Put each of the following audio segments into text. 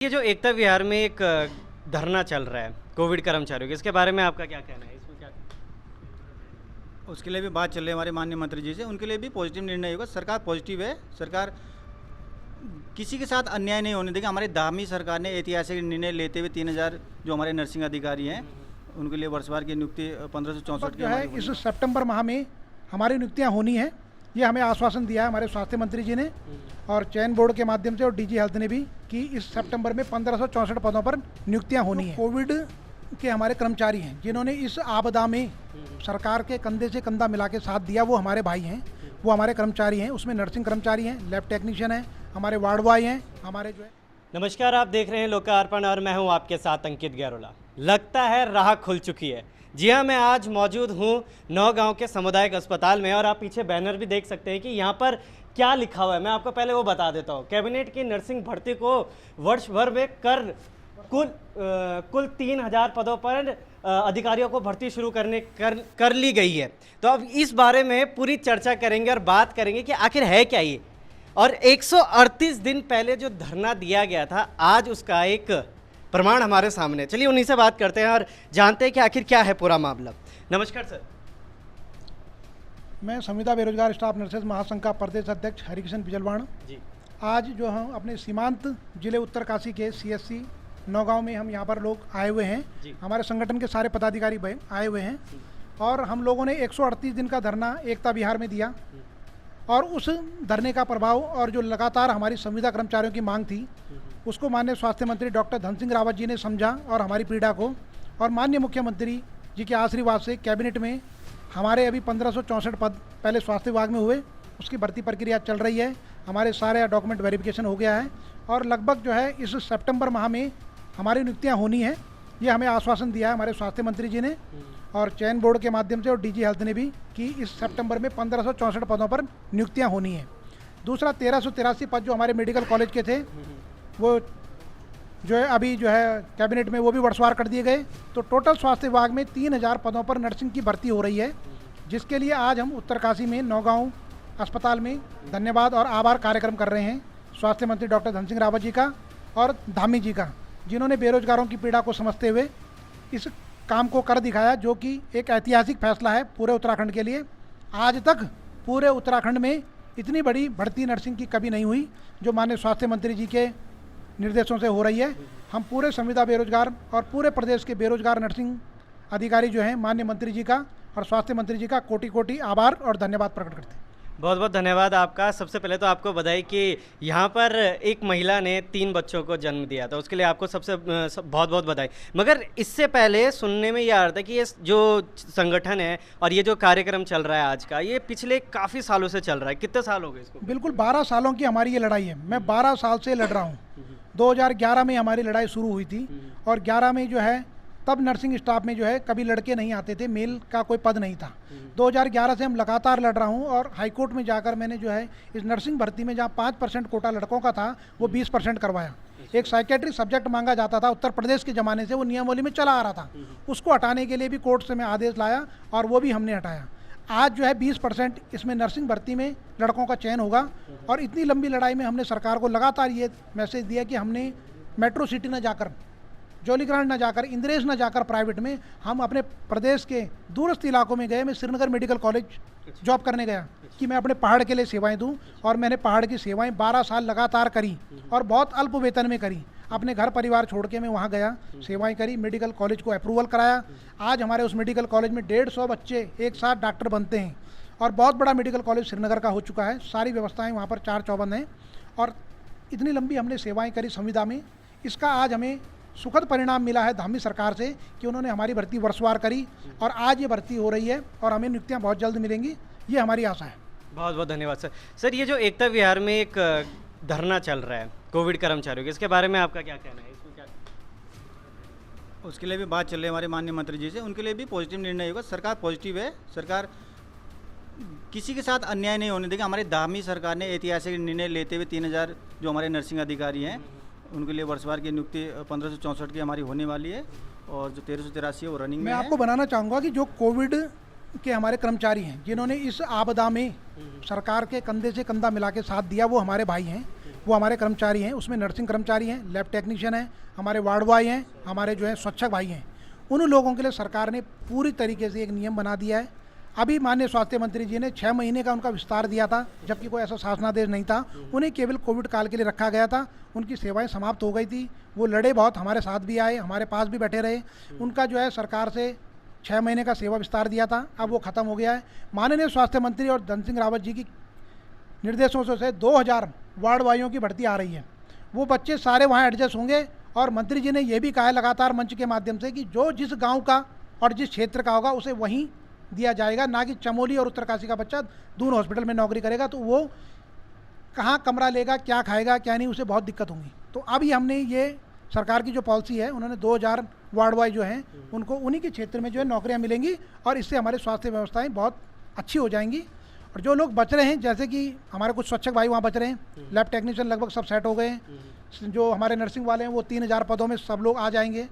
ये जो एकता विहार में एक धरना चल रहा है कोविड कर्मचारियों के, इसके बारे में आपका क्या कहना है? इसमें क्या उसके लिए भी बात चल रही है हमारे माननीय मंत्री जी से। उनके लिए भी पॉजिटिव निर्णय होगा। सरकार पॉजिटिव है। सरकार किसी के साथ अन्याय नहीं होने देगी। हमारी धामी सरकार ने ऐतिहासिक निर्णय लेते हुए 3000 जो हमारे नर्सिंग अधिकारी हैं उनके लिए वर्षवार की नियुक्ति 1564 जो है इस सितंबर माह में हमारी नियुक्तियां होनी है, ये हमें आश्वासन दिया है हमारे स्वास्थ्य मंत्री जी ने और चयन बोर्ड के माध्यम से और डीजी हेल्थ ने भी कि इस सितंबर में 1564 पदों पर नियुक्तियां होनी है। कोविड के हमारे कर्मचारी हैं जिन्होंने इस आपदा में सरकार के कंधे से कंधा मिला के साथ दिया, वो हमारे भाई हैं, वो हमारे कर्मचारी हैं। उसमें नर्सिंग कर्मचारी हैं, लैब टेक्नीशियन हैं, हमारे वार्ड बॉय हैं, हमारे जो है। नमस्कार, आप देख रहे हैं लोकार्पण और मैं हूं आपके साथ अंकित गैरोला। लगता है राह खुल चुकी है। जी हाँ, मैं आज मौजूद हूँ नौगांव के सामुदायिक अस्पताल में और आप पीछे बैनर भी देख सकते हैं कि यहाँ पर क्या लिखा हुआ है। मैं आपको पहले वो बता देता हूँ। कैबिनेट की नर्सिंग भर्ती को वर्ष भर में कुल 3000 पदों पर अधिकारियों को भर्ती शुरू कर ली गई है। तो अब इस बारे में पूरी चर्चा करेंगे और बात करेंगे कि आखिर है क्या ये, और 138 दिन पहले जो धरना दिया गया था आज उसका एक प्रमाण हमारे सामने। चलिए उन्हीं से बात करते हैं और जानते हैं कि आखिर क्या है पूरा मामला। नमस्कार सर। मैं संविदा बेरोजगार स्टाफ नर्सेज महासंघ का प्रदेश अध्यक्ष हरिकिशन बिजलवाण जी। आज जो हम अपने सीमांत जिले उत्तरकाशी के सीएससी नौगांव में हम यहाँ पर लोग आए हुए हैं। हमारे संगठन के सारे पदाधिकारी आए हुए हैं और हम लोगों ने 138 दिन का धरना एकता विहार में दिया और उस धरने का प्रभाव और जो लगातार हमारी संविदा कर्मचारियों की मांग थी उसको माननीय स्वास्थ्य मंत्री डॉक्टर धन सिंह रावत जी ने समझा और हमारी पीड़ा को, और माननीय मुख्यमंत्री जी के आशीर्वाद से कैबिनेट में हमारे अभी 1564 पद पहले स्वास्थ्य विभाग में हुए, उसकी भर्ती प्रक्रिया चल रही है। हमारे सारे डॉक्यूमेंट वेरिफिकेशन हो गया है और लगभग जो है इस सितंबर माह में हमारी नियुक्तियाँ होनी है, ये हमें आश्वासन दिया है हमारे स्वास्थ्य मंत्री जी ने और चयन बोर्ड के माध्यम से और डीजी हेल्थ ने भी कि इस सितंबर में 1564 पदों पर नियुक्तियाँ होनी है। दूसरा 1383 पद जो हमारे मेडिकल कॉलेज के थे वो जो है अभी जो है कैबिनेट में वो भी वर्षवार कर दिए गए। तो टोटल स्वास्थ्य विभाग में 3000 पदों पर नर्सिंग की भर्ती हो रही है, जिसके लिए आज हम उत्तरकाशी में नौगांव अस्पताल में धन्यवाद और आभार कार्यक्रम कर रहे हैं स्वास्थ्य मंत्री डॉक्टर धन सिंह रावत जी का और धामी जी का, जिन्होंने बेरोजगारों की पीड़ा को समझते हुए इस काम को कर दिखाया, जो कि एक ऐतिहासिक फैसला है पूरे उत्तराखंड के लिए। आज तक पूरे उत्तराखंड में इतनी बड़ी भर्ती नर्सिंग की कभी नहीं हुई जो माननीय स्वास्थ्य मंत्री जी के निर्देशों से हो रही है। हम पूरे संविदा बेरोजगार और पूरे प्रदेश के बेरोजगार नर्सिंग अधिकारी जो हैं माननीय मंत्री जी का और स्वास्थ्य मंत्री जी का कोटि कोटि आभार और धन्यवाद प्रकट करते हैं। बहुत बहुत धन्यवाद आपका। सबसे पहले तो आपको बधाई कि यहाँ पर एक महिला ने 3 बच्चों को जन्म दिया था, उसके लिए आपको सबसे बहुत बहुत बधाई। मगर इससे पहले सुनने में यह आ रहा था कि ये जो संगठन है और ये जो कार्यक्रम चल रहा है आज का, ये पिछले काफ़ी सालों से चल रहा है। कितने साल हो गए इसको? बिल्कुल 12 सालों की हमारी ये लड़ाई है। मैं 12 साल से लड़ रहा हूँ। 2011 में हमारी लड़ाई शुरू हुई थी और 11 में जो है तब नर्सिंग स्टाफ में जो है कभी लड़के नहीं आते थे, मेल का कोई पद नहीं था। 2011 से हम लगातार लड़ रहा हूँ और हाईकोर्ट में जाकर मैंने जो है इस नर्सिंग भर्ती में जहाँ 5% कोटा लड़कों का था वो 20% करवाया। एक साइकेट्रिक सब्जेक्ट मांगा जाता था उत्तर प्रदेश के ज़माने से, वो नियमावली में चला आ रहा था, उसको हटाने के लिए भी कोर्ट से मैं आदेश लाया और वो भी हमने हटाया। आज जो है 20% इसमें नर्सिंग भर्ती में लड़कों का चयन होगा और इतनी लंबी लड़ाई में हमने सरकार को लगातार ये मैसेज दिया कि हमने मेट्रो सिटी न जाकर, जौलीग्रांट न जाकर, इंद्रेश न जाकर प्राइवेट में, हम अपने प्रदेश के दूरस्थ इलाकों में गए। मैं श्रीनगर मेडिकल कॉलेज जॉब करने गया कि मैं अपने पहाड़ के लिए सेवाएं दूं और मैंने पहाड़ की सेवाएं 12 साल लगातार करी और बहुत अल्प वेतन में करी। अपने घर परिवार छोड़ के मैं वहाँ गया, सेवाएं करी, मेडिकल कॉलेज को अप्रूवल कराया। आज हमारे उस मेडिकल कॉलेज में 150 बच्चे एक साथ डॉक्टर बनते हैं और बहुत बड़ा मेडिकल कॉलेज श्रीनगर का हो चुका है। सारी व्यवस्थाएँ वहाँ पर 4 चौबंद हैं और इतनी लंबी हमने सेवाएँ करी संविदा में। इसका आज हमें सुखद परिणाम मिला है धामी सरकार से कि उन्होंने हमारी भर्ती वर्षवार करी और आज ये भर्ती हो रही है और हमें नियुक्तियाँ बहुत जल्द मिलेंगी, ये हमारी आशा है। बहुत बहुत धन्यवाद सर। सर, ये जो एकता विहार में एक धरना चल रहा है कोविड कर्मचारियों के, इसके बारे में आपका क्या कहना है? इसमें क्या उसके लिए भी बात चल रही है हमारे माननीय मंत्री जी से। उनके लिए भी पॉजिटिव निर्णय होगा। सरकार पॉजिटिव है। सरकार किसी के साथ अन्याय नहीं होने देगी। हमारी धामी सरकार ने ऐतिहासिक निर्णय लेते हुए 3000 जो हमारे नर्सिंग अधिकारी हैं उनके लिए वर्षवार की नियुक्ति 1564 की हमारी होने वाली है और जो 1383 है वो रनिंग में है। मैं आपको बनाना चाहूँगा कि जो कोविड के हमारे कर्मचारी हैं जिन्होंने इस आपदा में सरकार के कंधे से कंधा मिला के साथ दिया, वो हमारे भाई हैं, वो हमारे कर्मचारी हैं, उसमें नर्सिंग कर्मचारी हैं, लैब टेक्नीशियन हैं, हमारे वार्ड बॉय हैं, हमारे जो है स्वच्छक भाई हैं। उन लोगों के लिए सरकार ने पूरी तरीके से एक नियम बना दिया है। अभी माननीय स्वास्थ्य मंत्री जी ने 6 महीने का उनका विस्तार दिया था, जबकि कोई ऐसा शासनादेश नहीं था। उन्हें केवल कोविड काल के लिए रखा गया था। उनकी सेवाएं समाप्त हो गई थी, वो लड़े बहुत, हमारे साथ भी आए, हमारे पास भी बैठे रहे। उनका जो है सरकार से 6 महीने का सेवा विस्तार दिया था, अब वो ख़त्म हो गया है। माननीय स्वास्थ्य मंत्री और धन सिंह रावत जी की निर्देशों से 2000 वार्ड वाइयों की भर्ती आ रही है। वो बच्चे सारे वहाँ एडजस्ट होंगे। और मंत्री जी ने ये भी कहा है लगातार मंच के माध्यम से कि जो जिस गांव का और जिस क्षेत्र का होगा उसे वहीं दिया जाएगा, ना कि चमोली और उत्तरकाशी का बच्चा दूर हॉस्पिटल में नौकरी करेगा तो वो कहाँ कमरा लेगा, क्या खाएगा क्या नहीं, उसे बहुत दिक्कत होंगी। तो अभी हमने ये सरकार की जो पॉलिसी है, उन्होंने 2000 वार्ड बॉय जो हैं उनको उन्हीं के क्षेत्र में जो है नौकरियाँ मिलेंगी और इससे हमारे स्वास्थ्य व्यवस्थाएँ बहुत अच्छी हो जाएंगी। और जो लोग बच रहे हैं, जैसे कि हमारे कुछ स्वच्छक भाई वहाँ बच रहे हैं, लैब टेक्नीशियन लगभग सब सेट हो गए हैं, जो हमारे नर्सिंग वाले हैं वो 3000 पदों में सब लोग आ जाएंगे।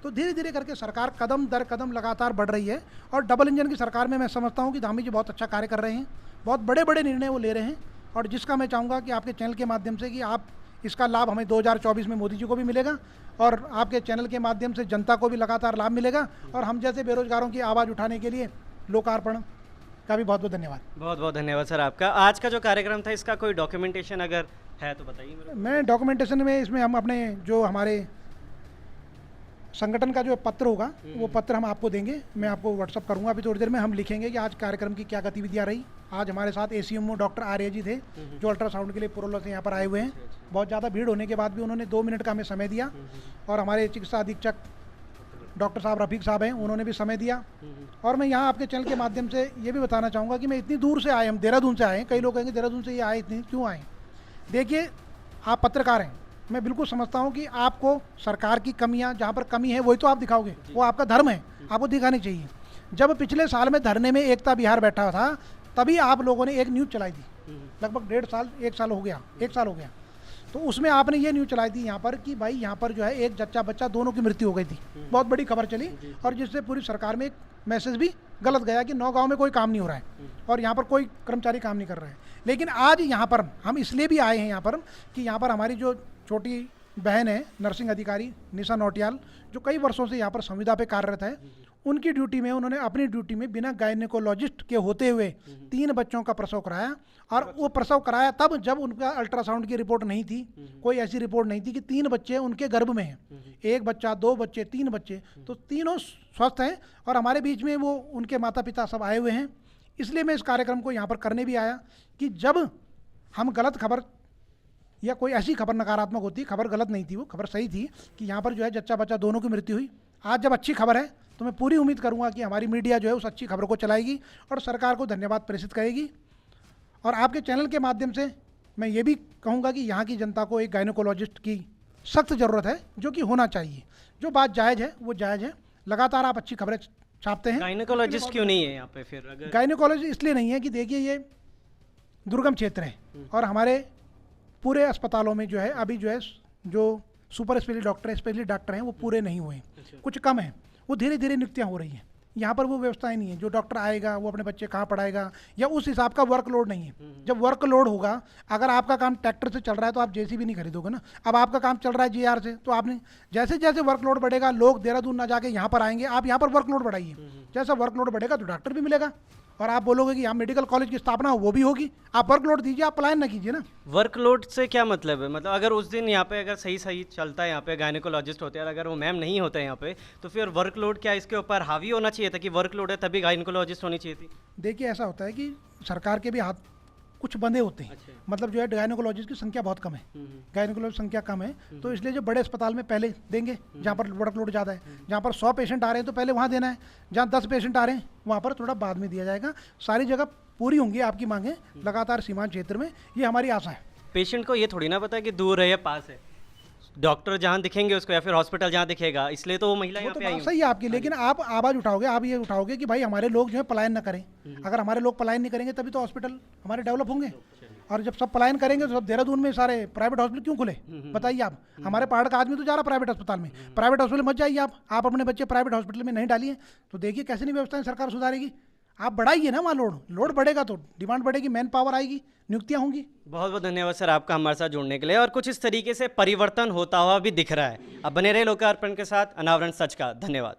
तो धीरे धीरे करके सरकार कदम दर कदम लगातार बढ़ रही है। और डबल इंजन की सरकार में मैं समझता हूँ कि धामी जी बहुत अच्छा कार्य कर रहे हैं, बहुत बड़े बड़े निर्णय वो ले रहे हैं। और जिसका मैं चाहूँगा कि आपके चैनल के माध्यम से कि आप इसका लाभ हमें 2024 में मोदी जी को भी मिलेगा और आपके चैनल के माध्यम से जनता को भी लगातार लाभ मिलेगा। और हम जैसे बेरोजगारों की आवाज़ उठाने के लिए लोकार्पण का भी बहुत बहुत धन्यवाद। बहुत बहुत धन्यवाद सर आपका। आज का जो कार्यक्रम था इसका कोई डॉक्यूमेंटेशन अगर है तो बताइए मेरे को। मैं डॉक्यूमेंटेशन में इसमें हम अपने जो हमारे संगठन का जो पत्र होगा वो पत्र हम आपको देंगे, मैं आपको व्हाट्सअप करूंगा। अभी थोड़ी देर में हम लिखेंगे कि आज कार्यक्रम की क्या गतिविधियां रही। आज हमारे साथ ACMO डॉक्टर आर्य जी थे जो अल्ट्रासाउंड के लिए पुरोला से यहाँ पर आए हुए हैं। बहुत ज़्यादा भीड़ होने के बाद भी उन्होंने 2 मिनट का हमें समय दिया। और हमारे चिकित्सा अधीक्षक डॉक्टर साहब रफीक साहब हैं, उन्होंने भी समय दिया। और मैं यहाँ आपके चैनल के माध्यम से ये भी बताना चाहूँगा कि मैं इतनी दूर से आए, हम देहरादून से आए हैं। कई लोग कहेंगे देहरादून से ये आए, इतनी क्यों आए। देखिए आप पत्रकार हैं, मैं बिल्कुल समझता हूँ कि आपको सरकार की कमियाँ, जहाँ पर कमी है वही तो आप दिखाओगे, वो आपका धर्म है, आपको दिखानी चाहिए। जब पिछले साल में धरने में एकता बिहार बैठा था तभी आप लोगों ने एक न्यूज़ चलाई थी, लगभग 1.5 साल हो गया। तो उसमें आपने ये न्यूज़ चलाई थी यहाँ पर कि भाई यहाँ पर जो है एक जच्चा बच्चा दोनों की मृत्यु हो गई थी, बहुत बड़ी खबर चली। और जिससे पूरी सरकार में एक मैसेज भी गलत गया कि 9 गाँव में कोई काम नहीं हो रहा है और यहाँ पर कोई कर्मचारी काम नहीं कर रहा है। लेकिन आज यहाँ पर हम इसलिए भी आए हैं यहाँ पर कि यहाँ पर हमारी जो छोटी बहन है नर्सिंग अधिकारी निशा नौटियाल, जो कई वर्षों से यहाँ पर संविदा पे कार्यरत है, उनकी ड्यूटी में उन्होंने अपनी ड्यूटी में बिना गायनेकोलॉजिस्ट के होते हुए 3 बच्चों का प्रसव कराया। और वो प्रसव कराया तब जब उनका अल्ट्रासाउंड की रिपोर्ट नहीं थी, कोई ऐसी रिपोर्ट नहीं थी कि 3 बच्चे उनके गर्भ में हैं, 1 बच्चा 2 बच्चे 3 बच्चे, तो तीनों स्वस्थ हैं। और हमारे बीच में वो उनके माता पिता सब आए हुए हैं। इसलिए मैं इस कार्यक्रम को यहाँ पर करने भी आया कि जब हम गलत खबर या कोई ऐसी खबर नकारात्मक होती, खबर गलत नहीं थी, वो खबर सही थी कि यहाँ पर जो है जच्चा बच्चा दोनों की मृत्यु हुई। आज जब अच्छी खबर है तो मैं पूरी उम्मीद करूँगा कि हमारी मीडिया जो है उस अच्छी खबर को चलाएगी और सरकार को धन्यवाद प्रेषित करेगी। और आपके चैनल के माध्यम से मैं ये भी कहूँगा कि यहाँ की जनता को एक गायनेकोलॉजिस्ट की सख्त ज़रूरत है, जो कि होना चाहिए। जो बात जायज़ है वो जायज़ है। लगातार आप अच्छी खबरें छापते हैं। गायनेकोलॉजिस्ट क्यों नहीं है यहाँ पे फिर? अगर गायनेकोलॉजिस्ट इसलिए नहीं है कि देखिए ये दुर्गम क्षेत्र है और हमारे पूरे अस्पतालों में जो है अभी जो है जो super speciality doctor specialist doctor हैं वो पूरे नहीं हुए, कुछ कम हैं। वो धीरे धीरे नियुक्तियाँ हो रही हैं। यहाँ पर वो व्यवस्थाएं नहीं है, जो डॉक्टर आएगा वो अपने बच्चे कहाँ पढ़ाएगा या उस हिसाब का वर्कलोड नहीं है। जब वर्कलोड होगा, अगर आपका काम ट्रैक्टर से चल रहा है तो आप JCB नहीं खरीदोगे ना। अब आपका काम चल रहा है JR से, तो आपने जैसे जैसे वर्कलोड बढ़ेगा लोग देहरादून ना जाके यहाँ पर आएंगे। आप यहाँ पर वर्कलोड बढ़ाइए, जैसा वर्कलोड बढ़ेगा तो डॉक्टर भी मिलेगा और आप बोलोगे कि यहाँ मेडिकल कॉलेज की स्थापना हो, वो भी होगी। आप वर्कलोड दीजिए, आप पलायन ना कीजिए ना। वर्कलोड से क्या मतलब है? मतलब अगर उस दिन यहाँ पे अगर सही सही चलता है, यहाँ पे गायनेकोलॉजिस्ट होते हैं और अगर वो मैम नहीं होते हैं यहाँ पे, तो फिर वर्कलोड क्या इसके ऊपर हावी होना चाहिए था कि वर्कलोड है तभी गायनेकोलॉजिस्ट होनी चाहिए थी? देखिए ऐसा होता है कि सरकार के भी हाथ कुछ बंधे होते हैं। अच्छा। मतलब जो है गायनेकोलॉजिस्ट की संख्या बहुत कम है, गायनेकोलॉजिस्ट संख्या कम है, तो इसलिए जो बड़े अस्पताल में पहले देंगे जहाँ पर वर्कलोड ज़्यादा है। जहाँ पर 100 पेशेंट आ रहे हैं तो पहले वहाँ देना है, जहाँ 10 पेशेंट आ रहे हैं वहाँ पर थोड़ा बाद में दिया जाएगा। सारी जगह पूरी होंगी आपकी मांगें लगातार सीमांत क्षेत्र में, ये हमारी आशा है। पेशेंट को ये थोड़ी ना पता है कि दूर है या पास है, डॉक्टर जहाँ दिखेंगे उसको या फिर हॉस्पिटल जहाँ दिखेगा, इसलिए तो वो महिला वो यहाँ तो पे आई बात सही है आपकी, लेकिन आप आवाज़ उठाओगे, आप ये उठाओगे कि भाई हमारे लोग जो है पलायन न करें। अगर हमारे लोग पलायन नहीं करेंगे तभी तो हॉस्पिटल हमारे डेवलप होंगे। और जब सब पलायन करेंगे तो सब देहरादून में सारे प्राइवेट हॉस्पिटल क्यों खुले? बताइए आप। हमारे पहाड़ का आदमी तो जा रहा प्राइवेट अस्पताल में, प्राइवेट हॉस्पिटल मत जाइए आप अपने बच्चे प्राइवेट हॉस्पिटल में नहीं डालिए। तो देखिए कैसे नहीं व्यवस्थाएं सरकार सुधारेगी। आप बढ़ाइए ना वहाँ लोड बढ़ेगा तो डिमांड बढ़ेगी, मैन पावर आएगी, नियुक्तियाँ होंगी। बहुत बहुत धन्यवाद सर आपका हमारे साथ जुड़ने के लिए। और कुछ इस तरीके से परिवर्तन होता हुआ भी दिख रहा है। अब बने रहे लोकार्पण के साथ, अनावरण सच का। धन्यवाद।